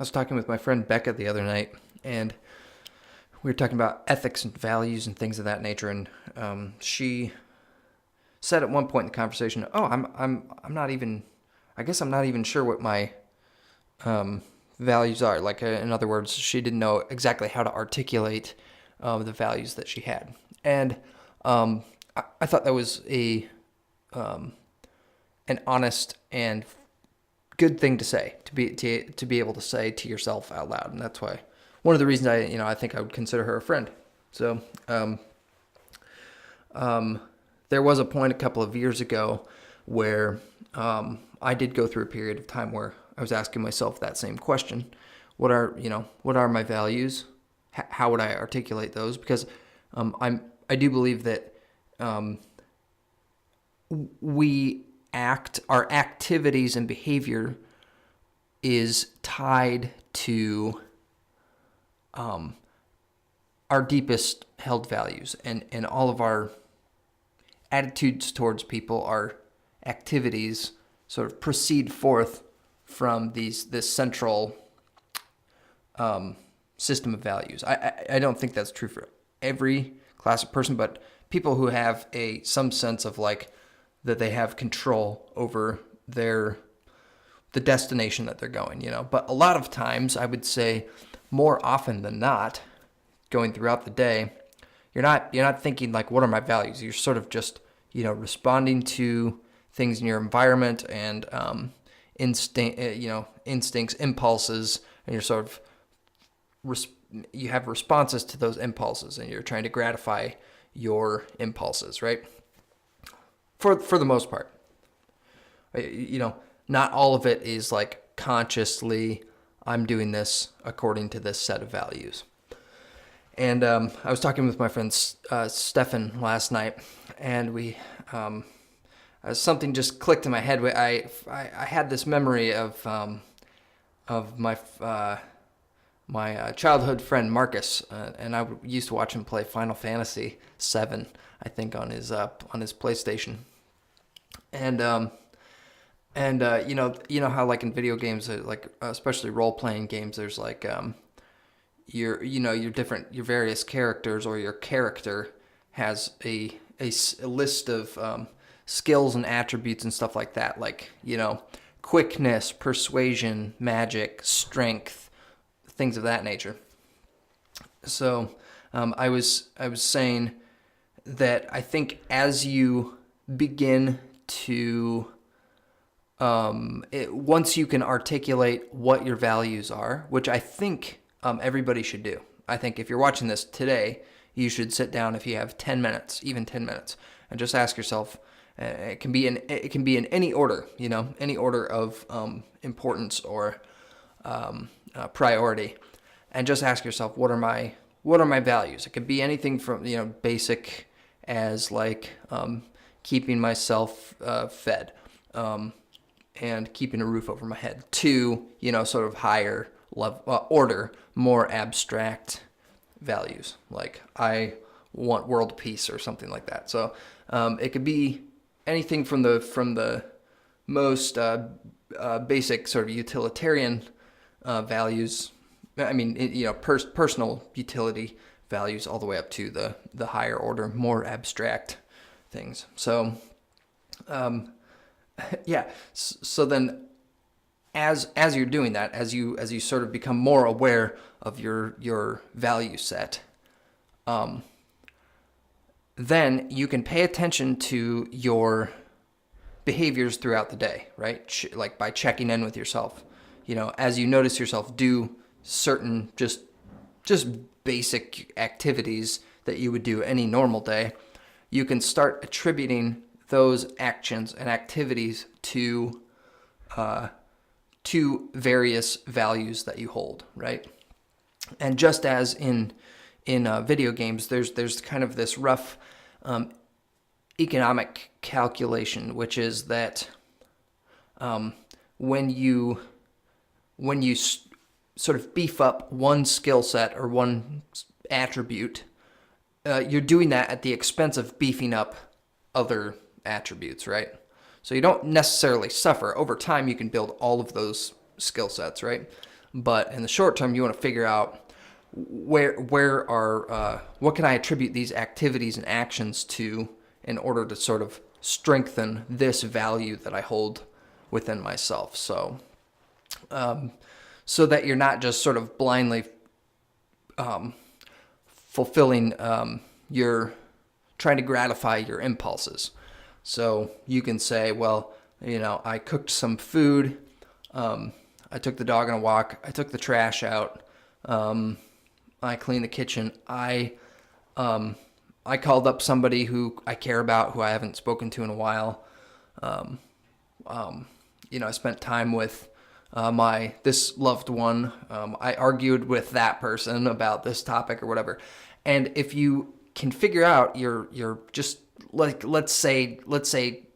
I was talking with my friend Becca the other night, and we were talking about ethics and values and things of that nature. And she said at one point in the conversation, "Oh, I'm not even. I guess I'm not even sure what my values are. Like, in other words, she didn't know exactly how to articulate the values that she had." And I thought that was an honest and good thing to say, to be able to say to yourself out loud. And that's why one of the reasons I think I would consider her a friend. So there was a point a couple of years ago where I did go through a period of time where I was asking myself that same question: what are my values? How would I articulate those? Because I do believe that our activities and behavior is tied to our deepest held values, and all of our attitudes towards people, our activities sort of proceed forth from this central system of values. I don't think that's true for every class of person, but people who have some sense of like that they have control over the destination that they're going, But a lot of times, I would say more often than not, going throughout the day, you're not thinking like, what are my values? You're sort of just, responding to things in your environment and instincts, impulses, and you're sort of you have responses to those impulses, and you're trying to gratify your impulses, right? For the most part, not all of it is like consciously, I'm doing this according to this set of values. And I was talking with my friend Stefan last night, and we something just clicked in my head. I had this memory of my childhood friend Marcus, and I used to watch him play Final Fantasy VII, I think, on his PlayStation. And you know how like in video games, like especially role playing games, there's like your various characters, or your character has a list of skills and attributes and stuff like that, like quickness, persuasion, magic, strength, things of that nature. So I was saying that I think as you begin to once you can articulate what your values are, which I think everybody should do. I think if you're watching this today, you should sit down if you have 10 minutes, even 10 minutes, and just ask yourself. It can be in any order, any order of importance or priority, and just ask yourself, what are my values? It could be anything from basic as like keeping myself fed and keeping a roof over my head, to sort of higher level order, more abstract values, like I want world peace or something like that. So it could be anything from the most basic sort of utilitarian values. I mean, personal utility values, all the way up to the higher order, more abstract things. So, yeah. So then, as you're doing that, as you sort of become more aware of your value set, then you can pay attention to your behaviors throughout the day, right? Like by checking in with yourself, as you notice yourself do certain just basic activities that you would do any normal day, you can start attributing those actions and activities to various values that you hold, right? And just as in video games, there's kind of this rough economic calculation, which is that when you sort of beef up one skill set or one attribute, you're doing that at the expense of beefing up other attributes, right? So you don't necessarily suffer. Over time, you can build all of those skill sets, right? But in the short term, you want to figure out what can I attribute these activities and actions to in order to sort of strengthen this value that I hold within myself. So that you're not just sort of blindly fulfilling trying to gratify your impulses. So you can say, well, I cooked some food, I took the dog on a walk, I took the trash out, I cleaned the kitchen, I called up somebody who I care about, who I haven't spoken to in a while. I spent time with this loved one. I argued with that person about this topic or whatever. And if you can figure out you're just like, let's say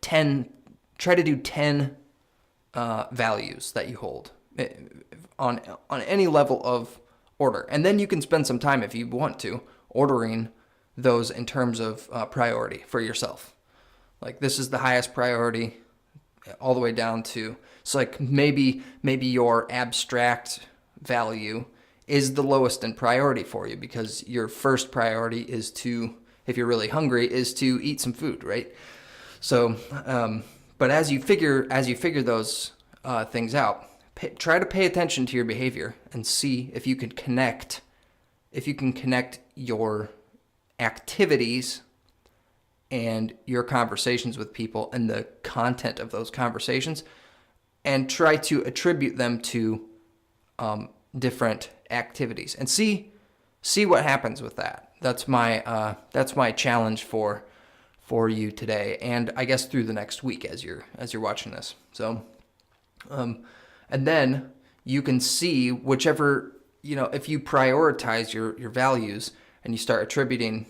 10, try to do 10 values that you hold on any level of order. And then you can spend some time, if you want to, ordering those in terms of priority for yourself. Like, this is the highest priority, all the way down to, so like maybe your abstract value is the lowest in priority for you, because your first priority is to, if you're really hungry, is to eat some food, right? So, but as you figure those things out, try to pay attention to your behavior and see if you can connect your activities and your conversations with people and the content of those conversations, and try to attribute them to different activities, and see what happens with that. That's my challenge for you today, and I guess through the next week as you're watching this. So, and then you can see whichever, if you prioritize your values and you start attributing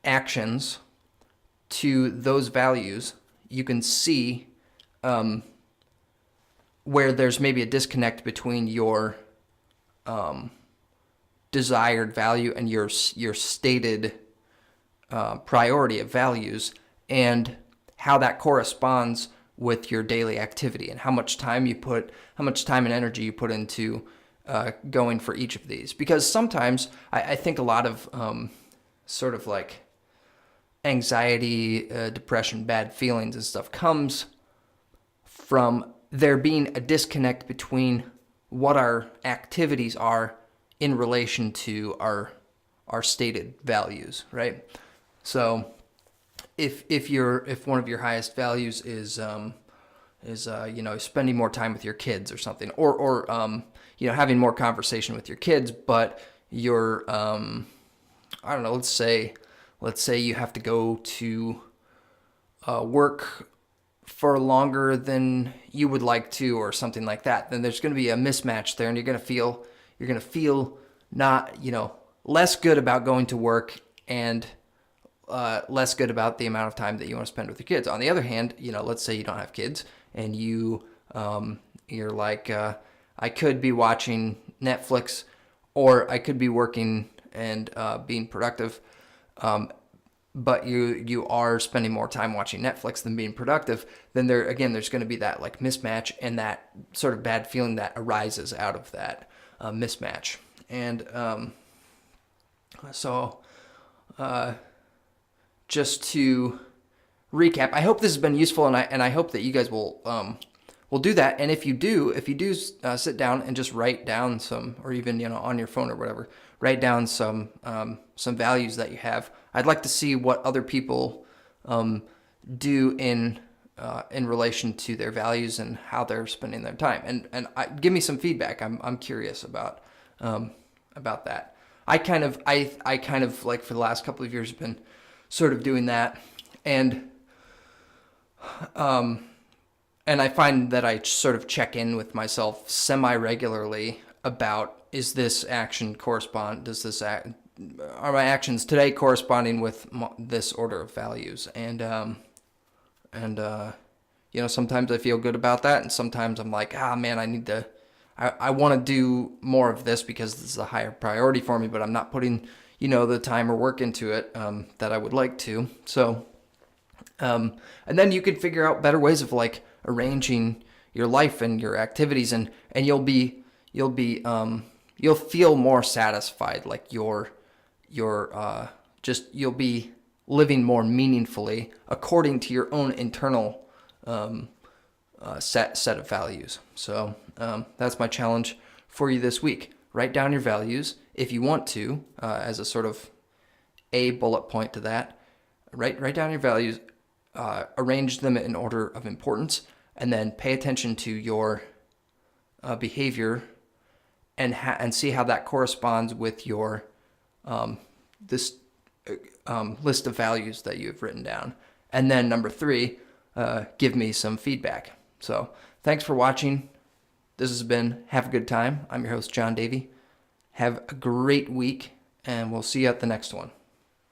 actions to those values, you can see where there's maybe a disconnect between your desired value and your stated priority of values, and how that corresponds with your daily activity, and how much time and energy you put into going for each of these. Because sometimes I think a lot of sort of like anxiety, depression, bad feelings and stuff comes from there being a disconnect between what our activities are in relation to our stated values, right? So if one of your highest values is spending more time with your kids or something, or having more conversation with your kids, but you're I don't know, let's say you have to go to work for longer than you would like to, or something like that, then there's going to be a mismatch there, and you're going to feel not, less good about going to work, and less good about the amount of time that you want to spend with your kids. On the other hand, let's say you don't have kids, and you're like, I could be watching Netflix, or I could be working and being productive, but you are spending more time watching Netflix than being productive. Then there's going to be that like mismatch, and that sort of bad feeling that arises out of that mismatch. And just to recap, I hope this has been useful, and I hope that you guys will do that. And if you do sit down and just write down some, or even on your phone or whatever, write down some values that you have. I'd like to see what other people do in relation to their values and how they're spending their time, and give me some feedback. I'm curious about that. I kind of like, for the last couple of years, have been sort of doing that, and I find that I sort of check in with myself semi-regularly about, is this action correspond? Are my actions today corresponding with this order of values? And sometimes I feel good about that, and sometimes I'm like, man, I want to do more of this because this is a higher priority for me, but I'm not putting, the time or work into it that I would like to. So, and then you could figure out better ways of like arranging your life and your activities, and you'll feel more satisfied. Like you'll be living more meaningfully according to your own internal set of values. So that's my challenge for you this week. Write down your values if you want to, as a sort of a bullet point to that. Write down your values, arrange them in order of importance, and then pay attention to your behavior and see how that corresponds with your this list of values that you've written down. And then number 3, give me some feedback. So thanks for watching. This has been Have a Good Time. I'm your host, John Davey. Have a great week, and we'll see you at the next one.